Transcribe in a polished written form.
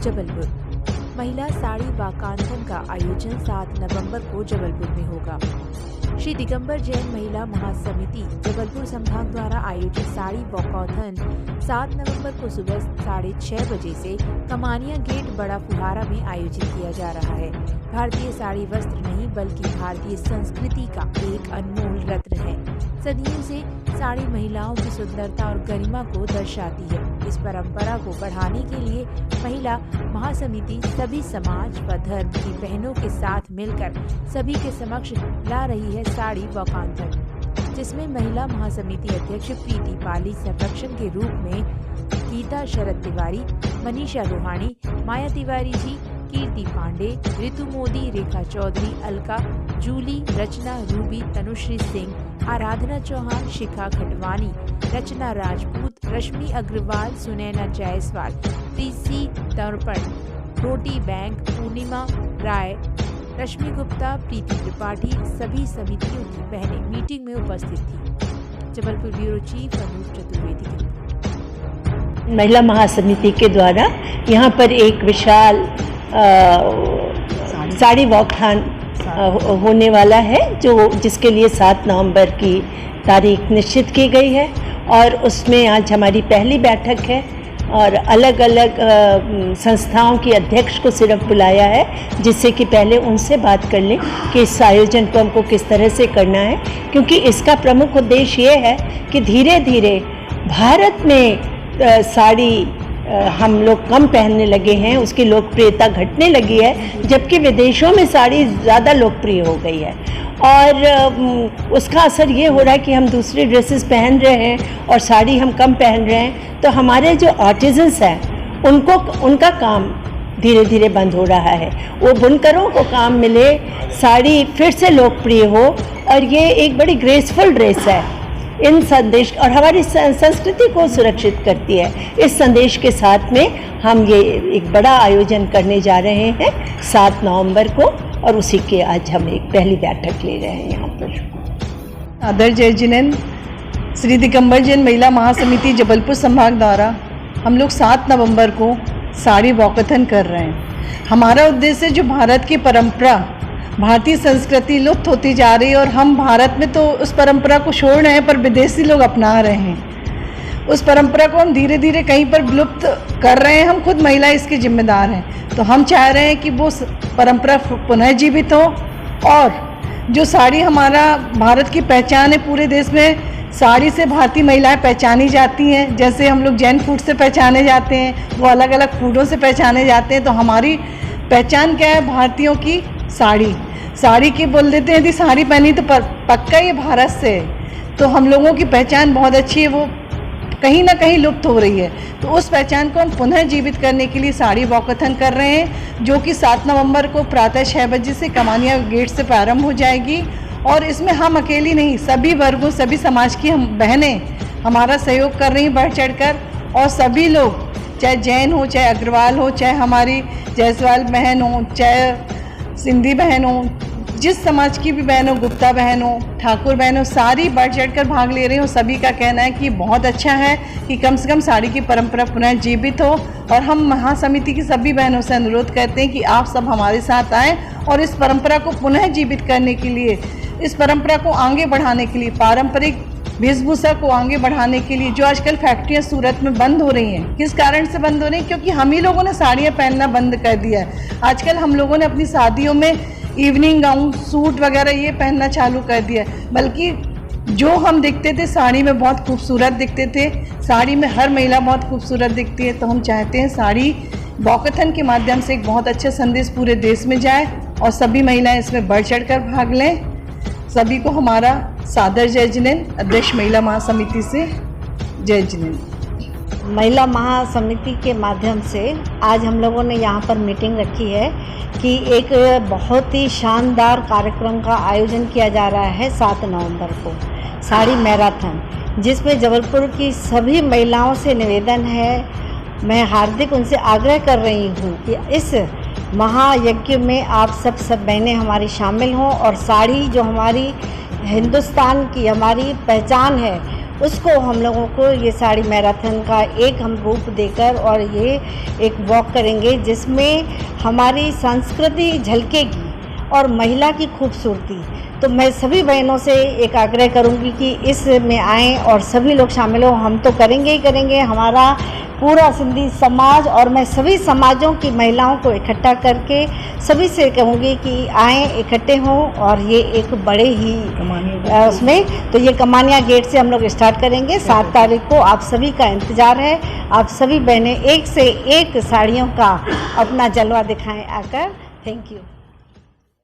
जबलपुर। महिला साड़ी वाकांथन का आयोजन 7 नवंबर को जबलपुर में होगा। श्री दिगंबर जैन महिला महासमिति जबलपुर संभाग द्वारा आयोजित साड़ी वॉकॉथन 7 नवंबर को सुबह 6:30 बजे से कमानिया गेट बड़ा फुहारा में आयोजित किया जा रहा है। भारतीय साड़ी वस्त्र नहीं बल्कि भारतीय संस्कृति का एक अनमोल रत्न है। सदियों से साड़ी महिलाओं की सुंदरता और गरिमा को दर्शाती है। इस परंपरा को बढ़ाने के लिए महिला महासमिति सभी समाज व धर्म की बहनों के साथ मिलकर सभी के समक्ष ला रही है साड़ी वॉकॉथन, जिसमें महिला महासमिति अध्यक्ष प्रीति पाली संरक्षण के रूप में गीता शरद तिवारी, मनीषा रोहानी, माया तिवारी जी, कीर्ति पांडे, ऋतु मोदी, रेखा चौधरी, अलका, जूली, रचना, रूबी, तनुश्री सिंह, आराधना चौहान, शिखा खटवानी, रचना राजपूत, रश्मि अग्रवाल, सुनैना जायसवाल, प्रीति तर्पण, रोटी बैंक, पूर्णिमा राय, रश्मि गुप्ता, प्रीति त्रिपाठी सभी समितियों की बहनें मीटिंग में उपस्थित थी। जबलपुर ब्यूरो चीफ अनूप चतुर्वेदी की रिपोर्ट। महिला महासमिति के द्वारा यहाँ पर एक विशाल साड़ी वॉकथॉन होने वाला है, जिसके लिए 7 नवंबर की तारीख निश्चित की गई है और उसमें आज हमारी पहली बैठक है और अलग अलग संस्थाओं की अध्यक्ष को सिर्फ बुलाया है, जिससे कि पहले उनसे बात कर लें कि इस आयोजन को हमको किस तरह से करना है, क्योंकि इसका प्रमुख उद्देश्य ये है कि धीरे धीरे भारत में साड़ी हम लोग कम पहनने लगे हैं, उसकी लोकप्रियता घटने लगी है, जबकि विदेशों में साड़ी ज़्यादा लोकप्रिय हो गई है और उसका असर ये हो रहा है कि हम दूसरी ड्रेसेस पहन रहे हैं और साड़ी हम कम पहन रहे हैं। तो हमारे जो आर्टिजन्स हैं उनका काम धीरे धीरे बंद हो रहा है। वो बुनकरों को काम मिले, साड़ी फिर से लोकप्रिय हो और ये एक बड़ी ग्रेसफुल ड्रेस है। इन संदेश और हमारी संस्कृति को सुरक्षित करती है। इस संदेश के साथ में हम ये एक बड़ा आयोजन करने जा रहे हैं 7 नवंबर को और उसी के आज हम एक पहली बैठक ले रहे हैं यहाँ पर। आदर जय जिनेन्द्र श्री दिगंबर जैन महिला महासमिति जबलपुर संभाग द्वारा हम लोग 7 नवंबर को साड़ी वॉकथन कर रहे हैं। हमारा उद्देश्य जो भारत की परंपरा, भारतीय संस्कृति लुप्त होती जा रही है और हम भारत में तो उस परंपरा को छोड़ रहे हैं पर विदेशी लोग अपना रहे हैं। उस परंपरा को हम धीरे धीरे कहीं पर विलुप्त कर रहे हैं। हम खुद महिला इसके जिम्मेदार हैं। तो हम चाह रहे हैं कि वो परंपरा पुनः जीवित हो और जो साड़ी हमारा भारत की पहचान है, पूरे देश में साड़ी से भारतीय महिलाएं पहचानी जाती हैं। जैसे हम लोग जैन फूड से पहचाने जाते हैं, वो अलग अलग फूडों से पहचाने जाते हैं। तो हमारी पहचान क्या है भारतीयों की? साड़ी की बोल देते हैं, यदि साड़ी पहनी तो पक्का ये भारत से है। तो हम लोगों की पहचान बहुत अच्छी है, वो कहीं ना कहीं लुप्त हो रही है। तो उस पहचान को हम पुनः जीवित करने के लिए साड़ी वॉकथन कर रहे हैं, जो कि 7 नवंबर को प्रातः 6 बजे से कमानिया गेट से प्रारंभ हो जाएगी। और इसमें हम अकेली नहीं, सभी वर्गों, सभी समाज की हम बहनें हमारा सहयोग कर रही हैं बढ़ चढ़ कर। और सभी लोग, चाहे जैन हो, चाहे अग्रवाल हो, चाहे हमारी जायसवाल बहन हो, चाहे सिंधी बहन हो, जिस समाज की भी बहन हो, गुप्ता बहन हो, ठाकुर बहन हो, सारी बढ़ चढ़ कर भाग ले रही हो। सभी का कहना है कि बहुत अच्छा है कि कम से कम साड़ी की परंपरा पुनः जीवित हो। और हम महासमिति की सभी बहनों से अनुरोध करते हैं कि आप सब हमारे साथ आएँ और इस परंपरा को पुनः जीवित करने के लिए, इस परंपरा को आगे बढ़ाने के लिए, पारंपरिक वेशभूषा को आगे बढ़ाने के लिए, जो आजकल फैक्ट्रियां सूरत में बंद हो रही हैं, किस कारण से बंद हो रही हैं? क्योंकि हम ही लोगों ने साड़ियाँ पहनना बंद कर दिया है। आजकल हम लोगों ने अपनी शादियों में इवनिंग गाउन, सूट वगैरह ये पहनना चालू कर दिया है। बल्कि जो हम दिखते थे साड़ी में बहुत खूबसूरत दिखते थे, साड़ी में हर महिला बहुत खूबसूरत दिखती है। तो हम चाहते हैं साड़ी वॉकथन के माध्यम से एक बहुत अच्छा संदेश पूरे देश में जाए और सभी महिलाएं इसमें बढ़ चढ़ कर भाग लें। सभी को हमारा सादर जय जिनेन्द्र, अध्यक्ष महिला महासमिति से जय जिनेन्द्र। महिला महासमिति के माध्यम से आज हम लोगों ने यहाँ पर मीटिंग रखी है कि एक बहुत ही शानदार कार्यक्रम का आयोजन किया जा रहा है 7 नवंबर को, साड़ी मैराथन, जिसमें जबलपुर की सभी महिलाओं से निवेदन है, मैं हार्दिक उनसे आग्रह कर रही हूँ कि इस महायज्ञ में आप सब बहनें हमारी शामिल हों और साड़ी जो हमारी हिंदुस्तान की हमारी पहचान है उसको हम लोगों को ये साड़ी मैराथन का एक हम रूप देकर और ये एक वॉक करेंगे जिसमें हमारी संस्कृति झलकेगी और महिला की खूबसूरती। तो मैं सभी बहनों से एक आग्रह करूंगी कि इसमें आएँ और सभी लोग शामिल हो। हम तो करेंगे ही करेंगे, हमारा पूरा सिंधी समाज और मैं सभी समाजों की महिलाओं को इकट्ठा करके सभी से कहूँगी कि आएँ, इकट्ठे हों और ये एक बड़े ही उसमें तो ये कमानिया गेट से हम लोग स्टार्ट करेंगे। 7 तारीख को आप सभी का इंतज़ार है। आप सभी बहनें एक से एक साड़ियों का अपना जलवा दिखाएं आकर। Thank you.